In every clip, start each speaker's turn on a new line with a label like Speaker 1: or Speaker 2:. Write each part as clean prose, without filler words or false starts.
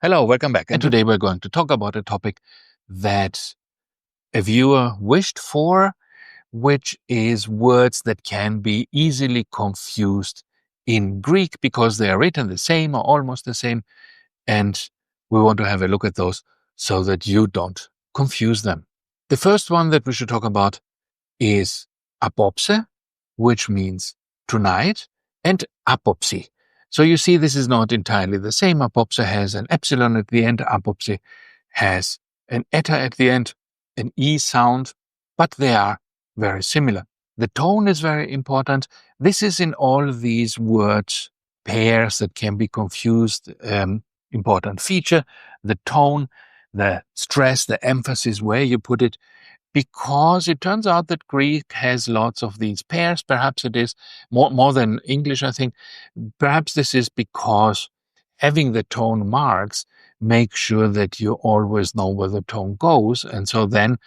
Speaker 1: Hello, welcome back. And today we're going to talk about a topic that a viewer wished for, which is words that can be easily confused in Greek because they are written the same or almost the same. And we want to have a look at those so that you don't confuse them. The first one that we should talk about is apopse, which means tonight, and apopsy. So you see, this is not entirely the same. Apopse has an epsilon at the end. Apopsy has an eta at the end, an E sound, but they are very similar. The tone is very important. This is in all these word pairs that can be confused. Important feature, the tone, the stress, the emphasis, where you put it, because it turns out that Greek has lots of these pairs. Perhaps it is more than English, I think. Perhaps this is because having the tone marks makes sure that you always know where the tone goes. And so then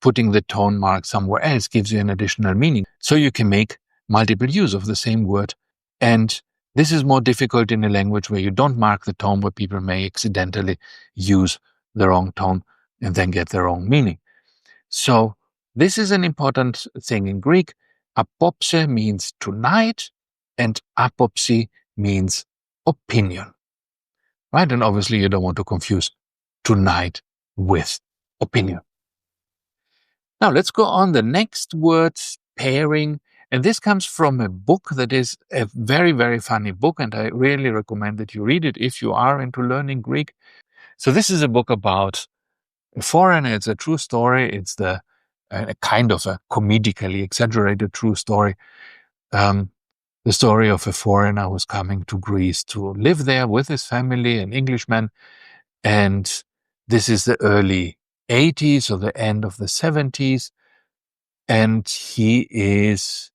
Speaker 1: putting the tone mark somewhere else gives you an additional meaning. So you can make multiple use of the same word. And this is more difficult in a language where you don't mark the tone, where people may accidentally use the wrong tone and then get the wrong meaning. So this is an important thing in Greek. Apopse means tonight, and apopsy means opinion. Right? And obviously you don't want to confuse tonight with opinion. Now let's go on the next word, pairing. And this comes from a book that is a very, very funny book, and I really recommend that you read it if you are into learning Greek. So this is a book about a foreigner. It's a true story. It's a kind of a comedically exaggerated true story. The story of a foreigner who's coming to Greece to live there with his family, an Englishman. And this is the early 80s or the end of the 70s. And he is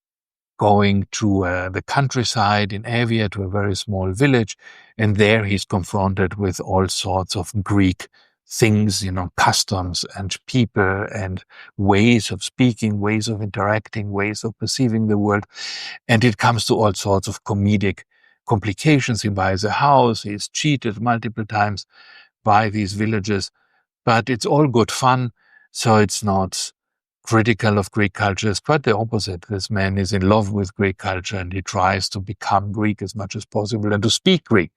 Speaker 1: going to the countryside in Avia, to a very small village. And there he's confronted with all sorts of Greek things, customs and people and ways of speaking, ways of interacting, ways of perceiving the world. And it comes to all sorts of comedic complications. He buys a house. He's cheated multiple times by these villagers, but it's all good fun. So it's not critical of Greek culture. It's quite the opposite. This man is in love with Greek culture and he tries to become Greek as much as possible and to speak Greek.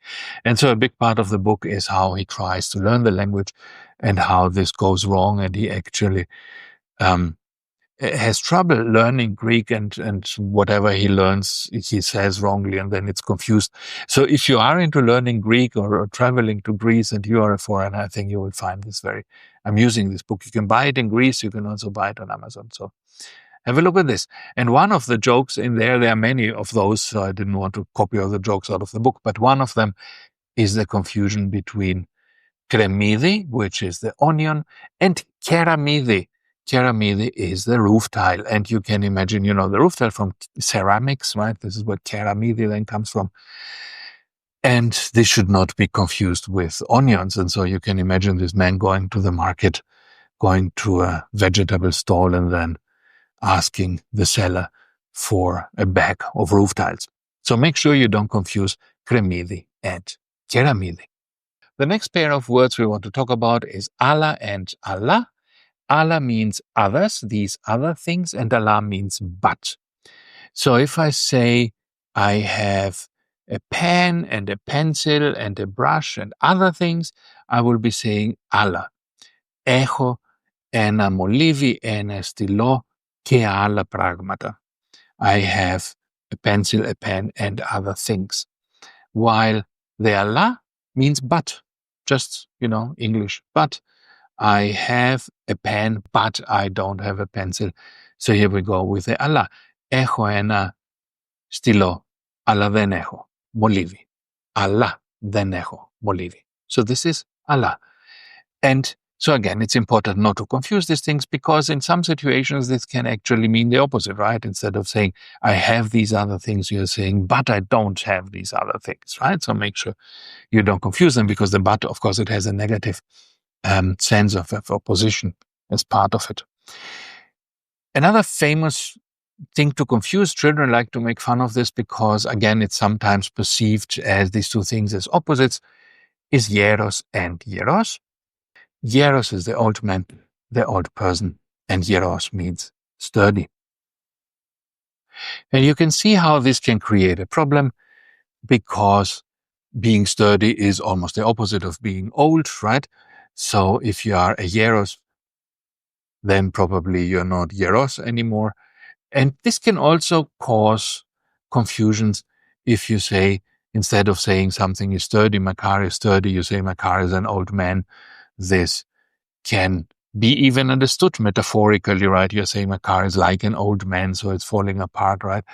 Speaker 1: And so a big part of the book is how he tries to learn the language and how this goes wrong. And he actually has trouble learning Greek, and whatever he learns, he says wrongly, and then it's confused. So if you are into learning Greek or traveling to Greece and you are a foreigner, I think you will find this I'm using this book. You can buy it in Greece. You can also buy it on Amazon. So have a look at this. And one of the jokes in there are many of those, so I didn't want to copy all the jokes out of the book, but one of them is the confusion between kremidi, which is the onion, and keramidi. Keramidi is the roof tile. And you can imagine, the roof tile from ceramics, right? This is where keramidi then comes from. And this should not be confused with onions. And so you can imagine this man going to the market, going to a vegetable stall, and then asking the seller for a bag of roof tiles. So make sure you don't confuse kremidi and keramidi. The next pair of words we want to talk about is alla and alla. Alla means others, these other things, and alla means but. So if I say I have a pen and a pencil and a brush and other things, I will be saying alla. Έχω ένα μολύβι, ένα στυλό και άλλα πράγματα. I have a pencil, a pen, and other things. While the alla means but, just, English, but. I have a pen, but I don't have a pencil. So here we go with the alla. Έχω ένα στυλό, αλλά δεν έχω μολύβι. Αλλά δεν έχω μολύβι. So this is alla. And so again, it's important not to confuse these things, because in some situations this can actually mean the opposite, right? Instead of saying, I have these other things, you're saying, but I don't have these other things, right? So make sure you don't confuse them, because the but, of course, it has a negative sense of opposition as part of it. Another famous thing to confuse, children like to make fun of this because, again, it's sometimes perceived as these two things as opposites, is Yeros and Yeros. Yeros is the old man, the old person, and Yeros means sturdy. And you can see how this can create a problem, because being sturdy is almost the opposite of being old, right? So if you are a Yeros, then probably you're not Yeros anymore. And this can also cause confusions if you say, instead of saying something is sturdy, my car is sturdy, you say my car is an old man. This can be even understood metaphorically, right? You're saying my car is like an old man, so it's falling apart, right?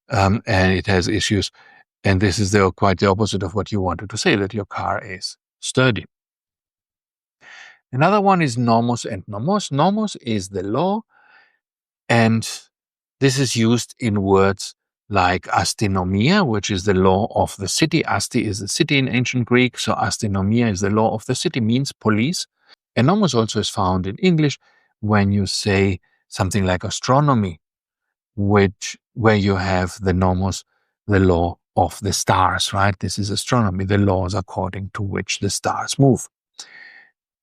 Speaker 1: And it has issues. And this is quite the opposite of what you wanted to say, that your car is sturdy. Another one is nomos and nomos. Nomos is the law, and this is used in words like astinomia, which is the law of the city. Asti is the city in ancient Greek, so astinomia is the law of the city, means police. And nomos also is found in English when you say something like astronomy, where you have the nomos, the law of the stars, right? This is astronomy, the laws according to which the stars move.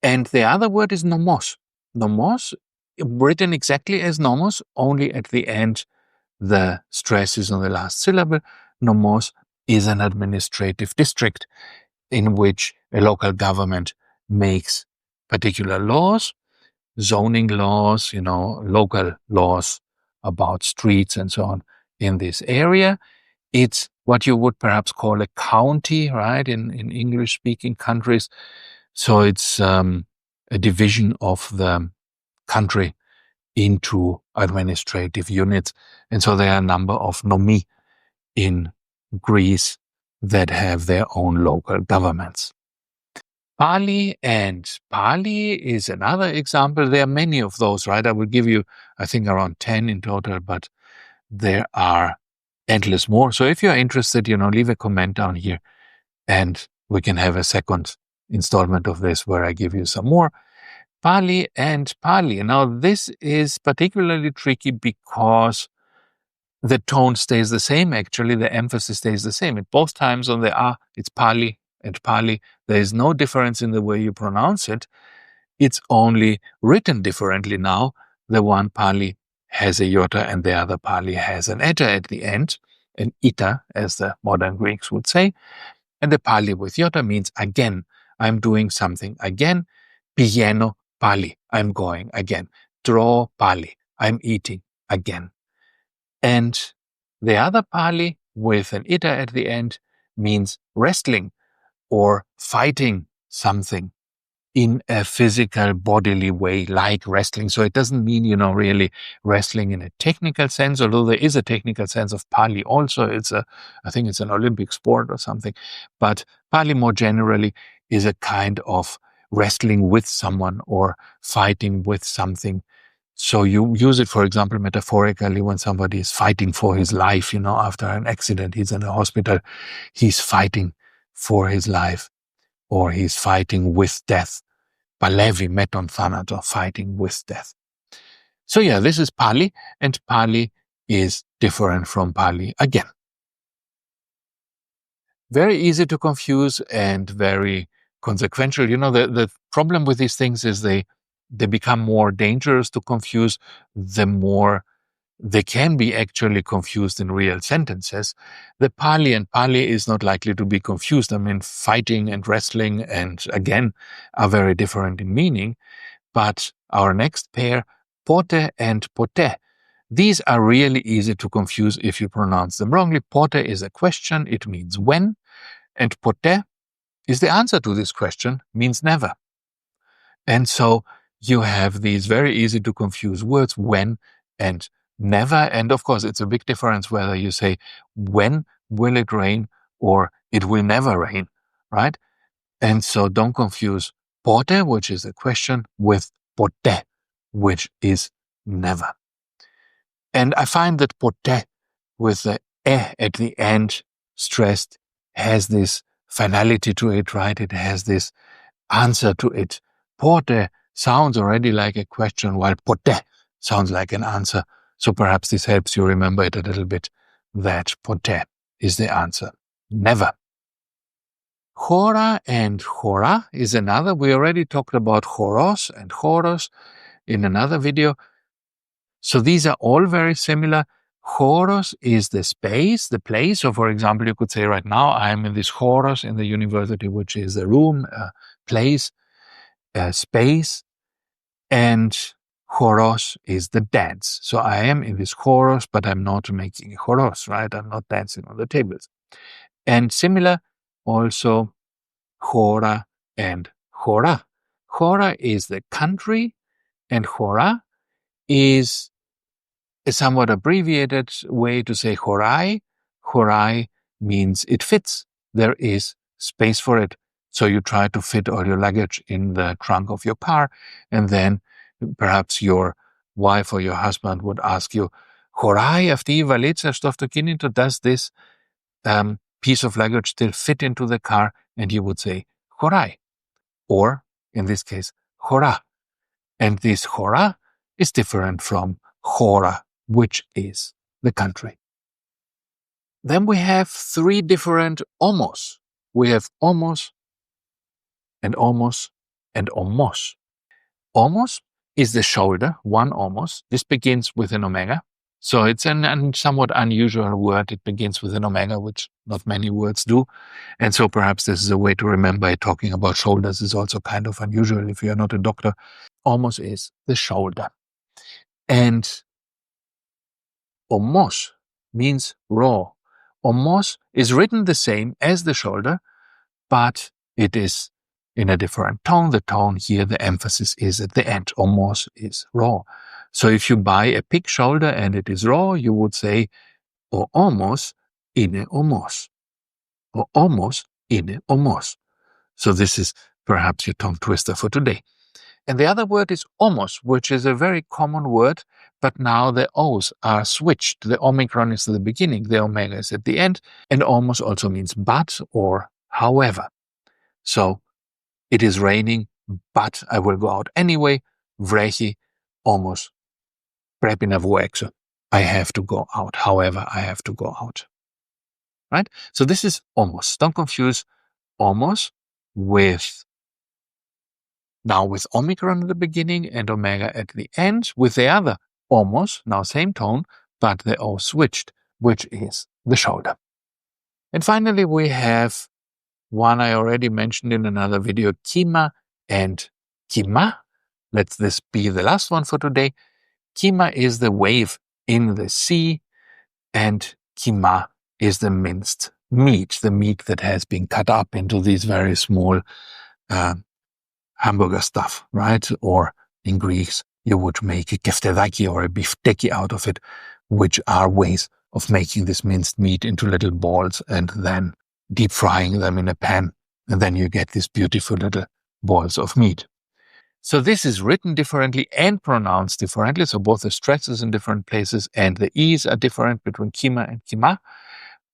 Speaker 1: And the other word is nomos. Nomos, written exactly as nomos, only at the end the stress is on the last syllable. Nomos is an administrative district in which a local government makes particular laws, zoning laws, local laws about streets and so on in this area. It's what you would perhaps call a county, right, in English-speaking countries. So it's a division of the country into administrative units. And so there are a number of nomi in Greece that have their own local governments. Pali is another example. There are many of those, right? I will give you, I think, around 10 in total, but there are endless more. So if you're interested, leave a comment down here and we can have a second installment of this where I give you some more. Pali. Now, this is particularly tricky because the tone stays the same, actually. The emphasis stays the same. At both times on the A, it's Pali and Pali. There is no difference in the way you pronounce it. It's only written differently now. The one Pali has a iota and the other Pali has an eta at the end, an ita, as the modern Greeks would say. And the Pali with iota means again. I'm doing something again. Pigeno Pali, I'm going again. Draw Pali, I'm eating again. And the other Pali with an ita at the end means wrestling or fighting something in a physical bodily way, like wrestling. So it doesn't mean, really wrestling in a technical sense, although there is a technical sense of Pali also. I think it's an Olympic sport or something. But Pali more generally is a kind of wrestling with someone or fighting with something. So you use it, for example, metaphorically when somebody is fighting for his life, after an accident, he's in a hospital, he's fighting for his life, or he's fighting with death. Palevi meton thanato, fighting with death. So yeah, this is Pali, and Pali is different from Pali again. Very easy to confuse and very consequential. The problem with these things is they become more dangerous to confuse the more they can be actually confused in real sentences. The Pali and Pali is not likely to be confused. I mean, fighting and wrestling and again are very different in meaning. But our next pair, pote and pote, these are really easy to confuse if you pronounce them wrongly. Pote is a question, it means when, and pote is the answer to this question, means never. And so you have these very easy to confuse words, when and never. And of course, it's a big difference whether you say, when will it rain, or it will never rain, right? And so don't confuse pote, which is a question, with pote, which is never. And I find that pote, with the at the end stressed, has this finality to it, right? It has this answer to it. Pote sounds already like a question, while pote sounds like an answer. So perhaps this helps you remember it a little bit, that pote is the answer. Never. Chora and chora is another. We already talked about choros and choros in another video. So these are all very similar. Choros is the space, the place. So for example, you could say right now, I'm in this choros in the university, which is a room, a place, a space. And choros is the dance. So I am in this choros, but I'm not making a choros, right? I'm not dancing on the tables. And similar also chora and chora. Chora is the country and chora is a somewhat abbreviated way to say chorai. Chorai means it fits. There is space for it. So you try to fit all your luggage in the trunk of your car, and then perhaps your wife or your husband would ask you, chorai avti valica stof to kinito, does this piece of luggage still fit into the car? And you would say, chorai. Or, in this case, chora. And this chora is different from chora, which is the country. Then we have three different omos. We have omos and omos and omos. Omos is the shoulder, one omos. This begins with an omega. So it's a somewhat unusual word. It begins with an omega, which not many words do. And so perhaps this is a way to remember it. Talking about shoulders is also kind of unusual if you're not a doctor. Omos is the shoulder. And omos means raw. Omos is written the same as the shoulder, but it is in a different tone. The tone here, the emphasis is at the end. Omos is raw. So if you buy a pig shoulder and it is raw, you would say o omos ine omos. O omos ine omos. So this is perhaps your tongue twister for today. And the other word is omos, which is a very common word, but now the O's are switched. The omicron is at the beginning, the omega is at the end, and omos also means but or however. So it is raining, but I will go out anyway. Vrechi, omos, πρέπει να βγω έξω. I have to go out. However, I have to go out. Right? So this is omos. Don't confuse omos with omicron at the beginning and omega at the end with the other omos, now same tone, but the O switched, which is the shoulder. And finally, we have one I already mentioned in another video, Kima and Kima. Let this be the last one for today. Kima is the wave in the sea, and Kima is the minced meat, the meat that has been cut up into these very small hamburger stuff, right? Or in Greeks, you would make a kefteraki or a bifteki out of it, which are ways of making this minced meat into little balls and then deep frying them in a pan. And then you get these beautiful little balls of meat. So this is written differently and pronounced differently. So both the stresses in different places and the E's are different between Kima and Kima.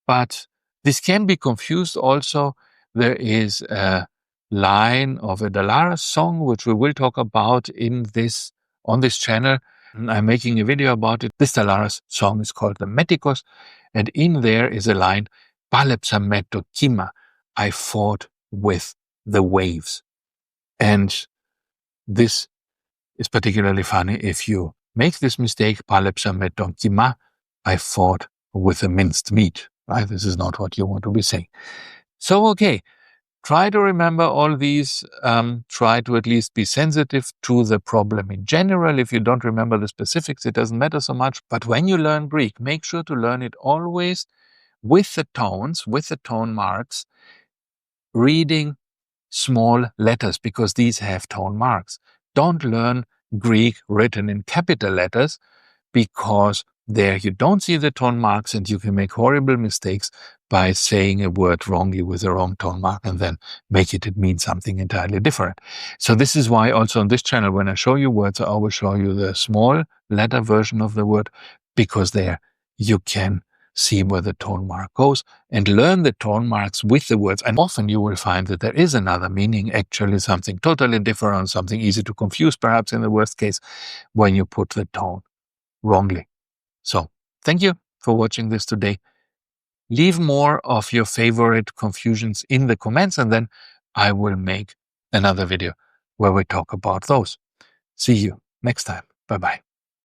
Speaker 1: But this can be confused also. There is a line of a Dalaras song, which we will talk about on this channel. I'm making a video about it. This Dalaras song is called the Metikos, and in there is a line, Palepsameto Kima, I fought with the waves. And this is particularly funny if you make this mistake, Palepsameto Kima, I fought with a minced meat. Right? This is not what you want to be saying. So, okay. Try to remember all these. Try to at least be sensitive to the problem in general. If you don't remember the specifics, it doesn't matter so much. But when you learn Greek, make sure to learn it always with the tones, with the tone marks, reading small letters because these have tone marks. Don't learn Greek written in capital letters because there you don't see the tone marks and you can make horrible mistakes by saying a word wrongly with the wrong tone mark and then make it mean something entirely different. So this is why also on this channel, when I show you words, I always show you the small letter version of the word because there you can see where the tone mark goes and learn the tone marks with the words. And often you will find that there is another meaning, actually something totally different, something easy to confuse, perhaps in the worst case, when you put the tone wrongly. So, thank you for watching this today. Leave more of your favorite confusions in the comments, and then I will make another video where we talk about those. See you next time. Bye-bye.